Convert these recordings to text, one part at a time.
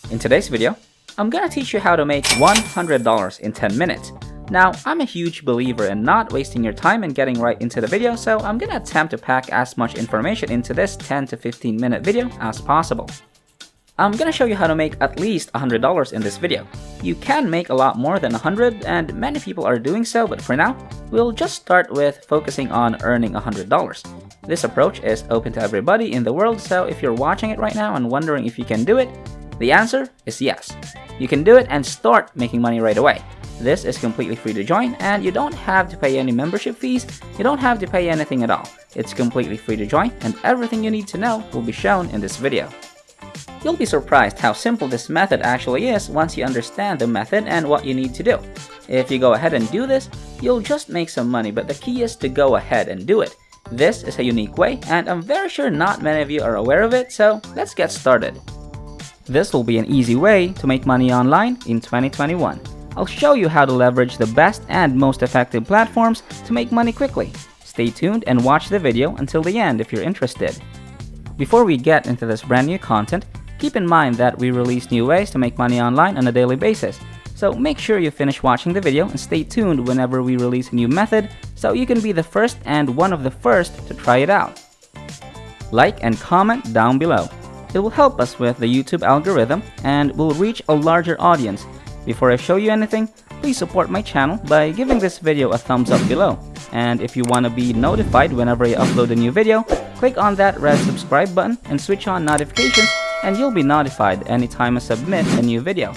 In today's video, I'm gonna teach you how to make $100 in 10 minutes. Now, I'm a huge believer in not wasting your time and getting right into the video, so I'm gonna attempt to pack as much information into this 10 to 15 minute video as possible. I'm gonna show you how to make at least $100 in this video. You can make a lot more than 100, and many people are doing so, but for now, we'll just start with focusing on earning $100. This approach is open to everybody in the world, so if you're watching it right now and wondering if you can do it, the answer is yes. You can do it and start making money right away. This is completely free to join, and you don't have to pay any membership fees. You don't have to pay anything at all. It's completely free to join, and everything you need to know will be shown in this video. You'll be surprised how simple this method actually is once you understand the method and what you need to do. If you go ahead and do this, you'll just make some money, but the key is to go ahead and do it. This is a unique way, and I'm very sure not many of you are aware of it, so let's get started. This will be an easy way to make money online in 2021. I'll show you how to leverage the best and most effective platforms to make money quickly. Stay tuned and watch the video until the end if you're interested. Before we get into this brand new content, keep in mind that we release new ways to make money online on a daily basis. So make sure you finish watching the video and stay tuned whenever we release a new method so you can be the first and one of the first to try it out. Like and comment down below. It will help us with the YouTube algorithm and will reach a larger audience. Before I show you anything, please support my channel by giving this video a thumbs up below. And if you want to be notified whenever I upload a new video, click on that red subscribe button and switch on notifications, and you'll be notified anytime I submit a new video.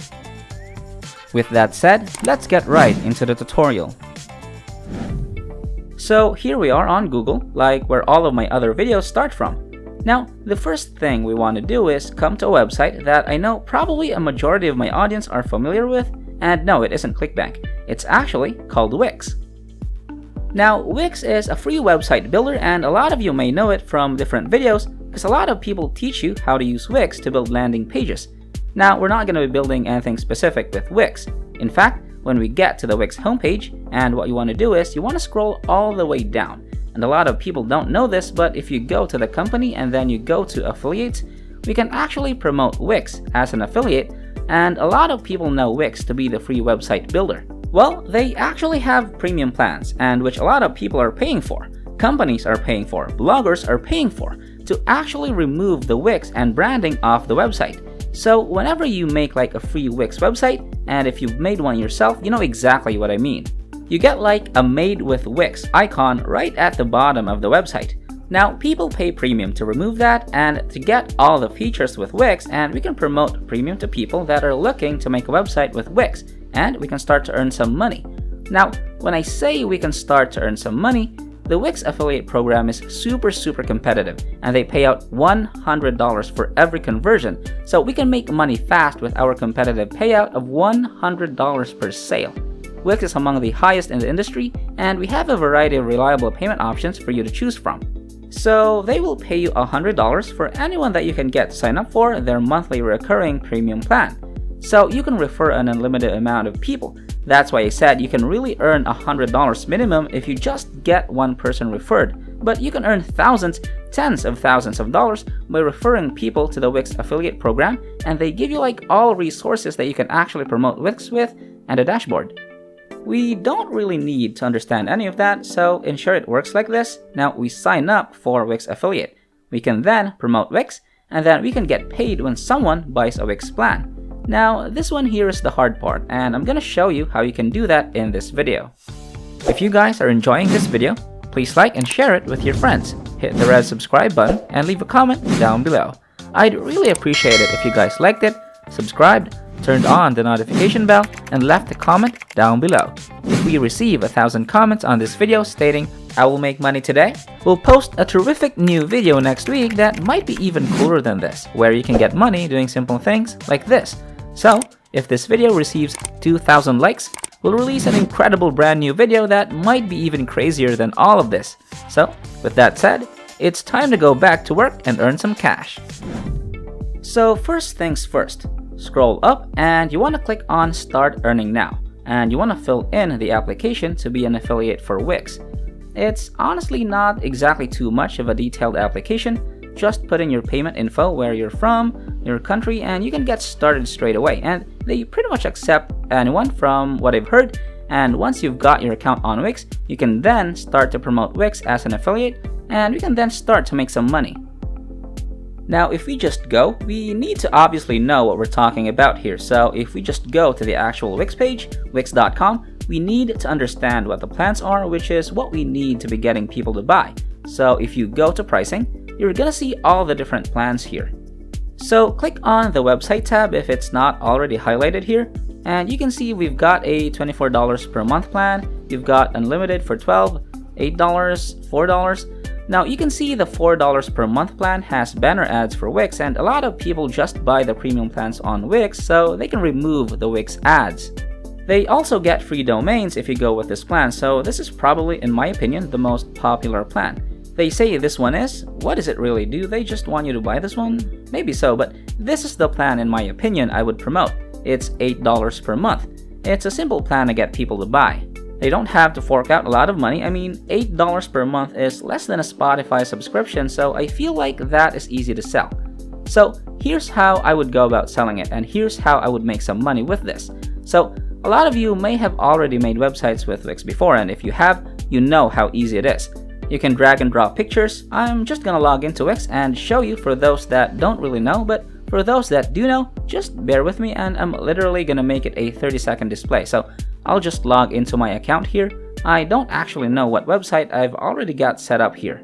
With that said, let's get right into the tutorial. So here we are on Google, like where all of my other videos start from. Now, the first thing we want to do is come to a website that I know probably a majority of my audience are familiar with, and no, it isn't ClickBank. It's actually called Wix. Now, Wix is a free website builder, and a lot of you may know it from different videos because a lot of people teach you how to use Wix to build landing pages. Now, we're not going to be building anything specific with Wix. In fact, when we get to the Wix homepage, and what you want to do is you want to scroll all the way down. And a lot of people don't know this, but if you go to the company and then you go to affiliates, we can actually promote Wix as an affiliate, and a lot of people know Wix to be the free website builder. Well, they actually have premium plans, and which a lot of people are paying for, companies are paying for, bloggers are paying for, to actually remove the Wix and branding off the website. So whenever you make like a free Wix website, and if you've made one yourself, you know exactly what I mean. You get like a Made with Wix icon right at the bottom of the website. Now, people pay premium to remove that and to get all the features with Wix, and we can promote premium to people that are looking to make a website with Wix, and we can start to earn some money. Now, when I say we can start to earn some money, the Wix affiliate program is super competitive, and they pay out $100 for every conversion, so we can make money fast with our competitive payout of $100 per sale. Wix is among the highest in the industry, and we have a variety of reliable payment options for you to choose from. So they will pay you $100 for anyone that you can get to sign up for their monthly recurring premium plan. So you can refer an unlimited amount of people. That's why I said you can really earn $100 minimum if you just get one person referred. But you can earn thousands, tens of thousands of dollars by referring people to the Wix affiliate program, and they give you like all resources that you can actually promote Wix with and a dashboard. We don't really need to understand any of that, so ensure it works like this. Now we sign up for Wix affiliate. We can then promote Wix, and then we can get paid when someone buys a Wix plan. Now this one here is the hard part, and I'm gonna show you how you can do that in this video. If you guys are enjoying this video, please like and share it with your friends. Hit the red subscribe button and leave a comment down below. I'd really appreciate it if you guys liked it, subscribed, turned on the notification bell, and left a comment down below. If we receive 1,000 comments on this video stating, "I will make money today," we'll post a terrific new video next week that might be even cooler than this, where you can get money doing simple things like this. So, if this video receives 2,000 likes, we'll release an incredible brand new video that might be even crazier than all of this. So, with that said, it's time to go back to work and earn some cash. So first things first. Scroll up and you want to click on Start Earning Now, and you want to fill in the application to be an affiliate for Wix. It's honestly not exactly too much of a detailed application, just put in your payment info, where you're from, your country, and you can get started straight away. And they pretty much accept anyone from what I've heard. And once you've got your account on Wix, you can then start to promote Wix as an affiliate, and we can then start to make some money. Now, if we just go, we need to obviously know what we're talking about here. So if we just go to the actual Wix page, wix.com, we need to understand what the plans are, which is what we need to be getting people to buy. So if you go to pricing, you're gonna see all the different plans here. So click on the website tab if it's not already highlighted here, and you can see we've got a $24 per month plan. You've got unlimited for $12, $8, $4. Now you can see the $4 per month plan has banner ads for Wix, and a lot of people just buy the premium plans on Wix so they can remove the Wix ads. They also get free domains if you go with this plan, so this is probably, in my opinion, the most popular plan. They say this one is. What does it really do? They just want you to buy this one? Maybe so, but this is the plan, in my opinion, I would promote. It's $8 per month. It's a simple plan to get people to buy. They don't have to fork out a lot of money. I mean, $8 per month is less than a Spotify subscription, so I feel like that is easy to sell. So here's how I would go about selling it, and here's how I would make some money with this. So a lot of you may have already made websites with Wix before, and if you have, you know how easy it is. You can drag and drop pictures. I'm just gonna log into Wix and show you for those that don't really know, but for those that do know, just bear with me, and I'm literally gonna make it a 30-second display. So I'll just log into my account here. I don't actually know what website I've already got set up here.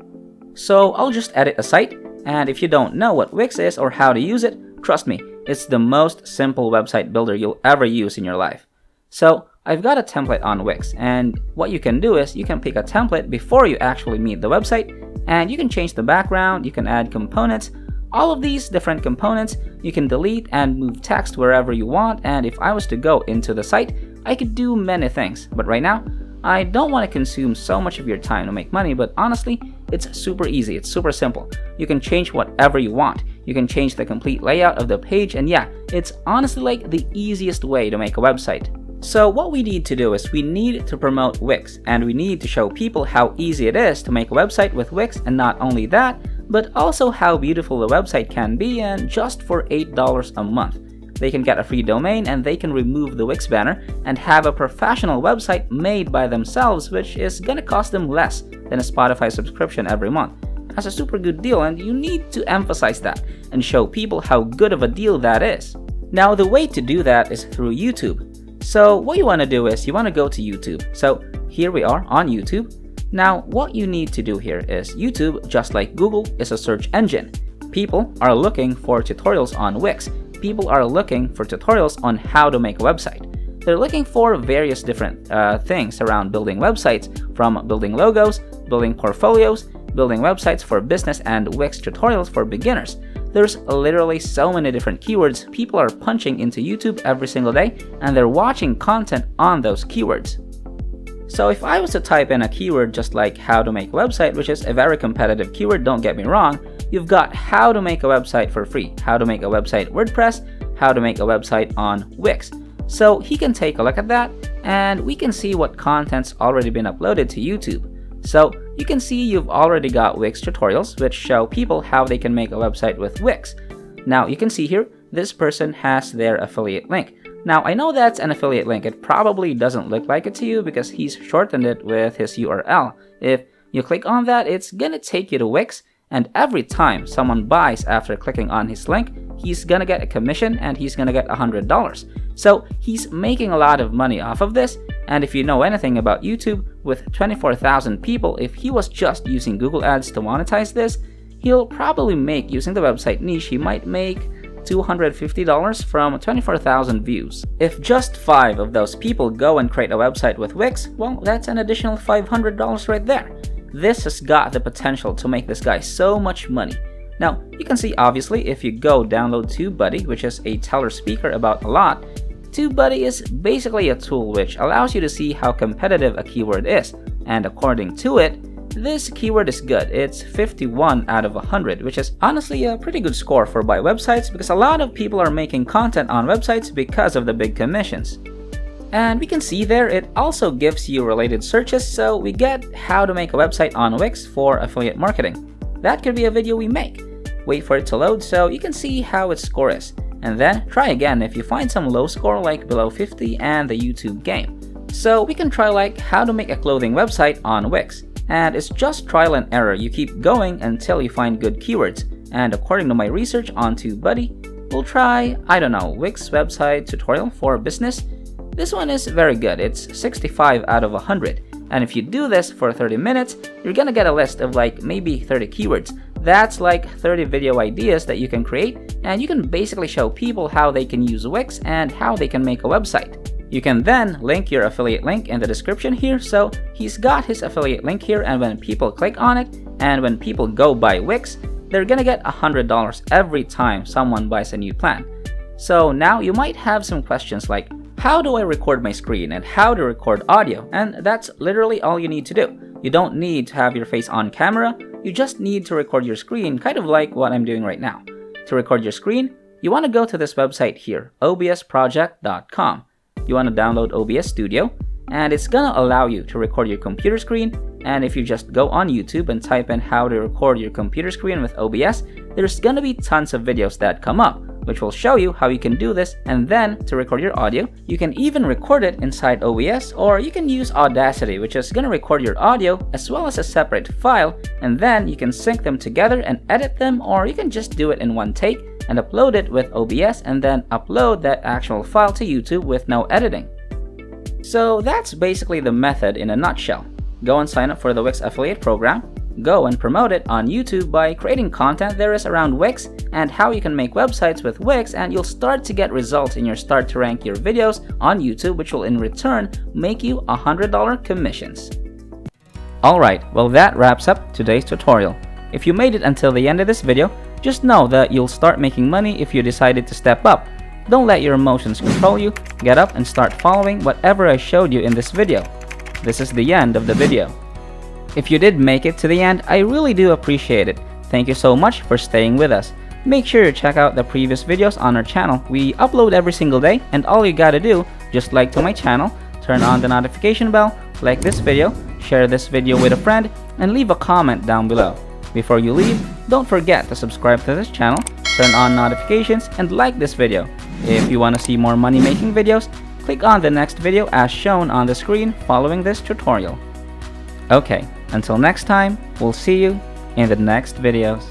So I'll just edit a site, and if you don't know what Wix is or how to use it, trust me, it's the most simple website builder you'll ever use in your life. So I've got a template on Wix, and what you can do is you can pick a template before you actually meet the website, and you can change the background, you can add components. All of these different components, you can delete and move text wherever you want, and if I was to go into the site, I could do many things. But right now, I don't want to consume so much of your time to make money, but honestly, it's super easy, it's super simple. You can change whatever you want. You can change the complete layout of the page, and yeah, it's honestly like the easiest way to make a website. So what we need to do is we need to promote Wix, and we need to show people how easy it is to make a website with Wix, and not only that, but also how beautiful the website can be, and just for $8 a month. They can get a free domain, and they can remove the Wix banner and have a professional website made by themselves, which is gonna cost them less than a Spotify subscription every month. That's a super good deal, and you need to emphasize that and show people how good of a deal that is. Now the way to do that is through YouTube. So what you want to do is you want to go to YouTube. So here we are on YouTube. Now what you need to do here is YouTube, just like Google, is a search engine. People are looking for tutorials on Wix. People are looking for tutorials on how to make a website. They're looking for various different things around building websites, from building logos, building portfolios, building websites for business, and Wix tutorials for beginners. There's literally so many different keywords people are punching into YouTube every single day, and they're watching content on those keywords. So if I was to type in a keyword just like how to make a website, which is a very competitive keyword, don't get me wrong, you've got how to make a website for free, how to make a website WordPress, how to make a website on Wix. So he can take a look at that, and we can see what content's already been uploaded to YouTube. So you can see you've already got Wix tutorials, which show people how they can make a website with Wix. Now you can see here, this person has their affiliate link. Now I know that's an affiliate link. It probably doesn't look like it to you because he's shortened it with his URL. If you click on that, it's gonna take you to Wix, and every time someone buys after clicking on his link, he's gonna get a commission, and he's gonna get $100. So he's making a lot of money off of this, and if you know anything about YouTube, with 24,000 people, if he was just using Google Ads to monetize this, he'll probably make, using the website niche, he might make $250 from 24,000 views. If just 5 of those people go and create a website with Wix, well, that's an additional $500 right there. This has got the potential to make this guy so much money. Now, you can see obviously if you go download TubeBuddy, which is a teller speaker about a lot, TubeBuddy is basically a tool which allows you to see how competitive a keyword is, and according to it, this keyword is good. It's 51 out of 100, which is honestly a pretty good score for buy websites because a lot of people are making content on websites because of the big commissions. And we can see there it also gives you related searches, so we get how to make a website on Wix for affiliate marketing. That could be a video we make. wait for it to load so you can see how its score is, and then try again if you find some low score like below 50 and the YouTube game. So we can try like how to make a clothing website on Wix, and it's just trial and error. You keep going until you find good keywords, and according to my research on TubeBuddy, we'll try, I don't know, Wix website tutorial for business. This one is very good, it's 65 out of 100, and if you do this for 30 minutes, you're gonna get a list of like maybe 30 keywords. That's like 30 video ideas that you can create, and you can basically show people how they can use Wix and how they can make a website. You can then link your affiliate link in the description here, so he's got his affiliate link here, and when people click on it, and when people go buy Wix, they're gonna get $100 every time someone buys a new plan. So now you might have some questions like, how do I record my screen and how to record audio? And that's literally all you need to do. You don't need to have your face on camera, you just need to record your screen, kind of like what I'm doing right now. To record your screen, you want to go to this website here, obsproject.com. You want to download OBS Studio, and it's gonna allow you to record your computer screen. And if you just go on YouTube and type in how to record your computer screen with OBS, there's gonna be tons of videos that come up, which will show you how you can do this. And then to record your audio, you can even record it inside OBS, or you can use Audacity, which is gonna record your audio as well as a separate file, and then you can sync them together and edit them, or you can just do it in one take and upload it with OBS and then upload that actual file to YouTube with no editing. So that's basically the method in a nutshell. Go and sign up for the Wix affiliate program, go and promote it on YouTube by creating content there is around Wix and how you can make websites with Wix, and you'll start to get results in your start to rank your videos on YouTube, which will in return make you $100 commissions. Alright, well that wraps up today's tutorial. If you made it until the end of this video, just know that you'll start making money if you decided to step up. Don't let your emotions control you, get up and start following whatever I showed you in this video. This is the end of the video. If you did make it to the end, I really do appreciate it. Thank you so much for staying with us. Make sure to check out the previous videos on our channel. We upload every single day, and all you gotta do, just like to my channel, turn on the notification bell, like this video, share this video with a friend, and leave a comment down below. Before you leave, don't forget to subscribe to this channel, turn on notifications, and like this video. If you want to see more money making videos, click on the next video as shown on the screen following this tutorial. Okay, until next time, we'll see you in the next videos.